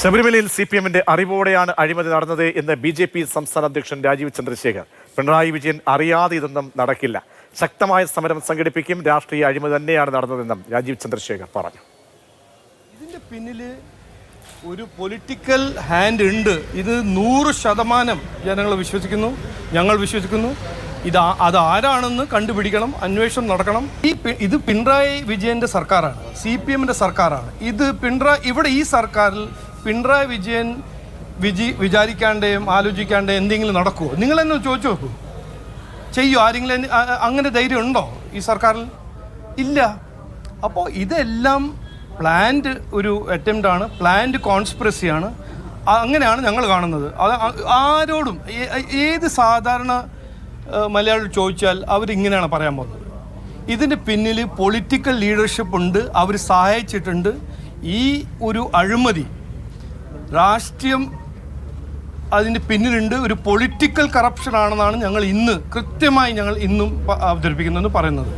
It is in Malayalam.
ശബരിമലയിൽ CPM-ന്റെ അറിവോടെയാണ് അഴിമതി നടന്നത് എന്ന് BJP സംസ്ഥാന അധ്യക്ഷൻ രാജീവ് ചന്ദ്രശേഖർ. പിണറായി വിജയൻ അറിയാതെ ഇതൊന്നും നടക്കില്ല, ശക്തമായ സമരം സംഘടിപ്പിക്കും, രാഷ്ട്രീയ അഴിമതി തന്നെയാണ് നടന്നതെന്നും രാജീവ് ചന്ദ്രശേഖർ പറഞ്ഞു. ഇതിന്റെ പിന്നിൽ ഒരു പൊളിറ്റിക്കൽ ഹാൻഡ് ഉണ്ട്. ഇത് 100% ജനങ്ങൾ വിശ്വസിക്കുന്നു, ഞങ്ങൾ വിശ്വസിക്കുന്നു. അത് ആരാണെന്ന് കണ്ടുപിടിക്കണം, അന്വേഷണം നടക്കണം. ഇത് പിണറായി വിജയന്റെ സർക്കാരാണ്, CPM-ന്റെ സർക്കാരാണ്. ഇവിടെ ഈ സർക്കാരിൽ പിണറായി വിജയൻ വിചാരിക്കാണ്ടേയും ആലോചിക്കാണ്ടേയും എന്തെങ്കിലും നടക്കുമോ? നിങ്ങൾ എന്നെ ചോദിച്ചു നോക്കൂ. ചെയ്യോ ആരെങ്കിലും? അങ്ങനെ ധൈര്യം ഉണ്ടോ ഈ സർക്കാരിൽ? ഇല്ല. അപ്പോൾ ഇതെല്ലാം പ്ലാൻഡ് ഒരു അറ്റംപ്റ്റാണ്, പ്ലാൻഡ് കോൺസ്പിറസിയാണ്. അങ്ങനെയാണ് ഞങ്ങൾ കാണുന്നത്. അത് ആരോടും ഏത് സാധാരണ മലയാളികൾ ചോദിച്ചാൽ അവരിങ്ങനെയാണ് പറയാൻ പോകുന്നത്. ഇതിൻ്റെ പിന്നിൽ പൊളിറ്റിക്കൽ ലീഡർഷിപ്പ് ഉണ്ട്, അവർ സഹായിച്ചിട്ടുണ്ട്. ഈ ഒരു അഴിമതി രാഷ്ട്രീയം അതിൻ്റെ പിന്നിലുണ്ട്, ഒരു പൊളിറ്റിക്കൽ കറപ്ഷൻ ആണെന്നാണ് ഞങ്ങൾ ഇന്നും അവതരിപ്പിക്കുന്നതെന്ന് പറയുന്നത്.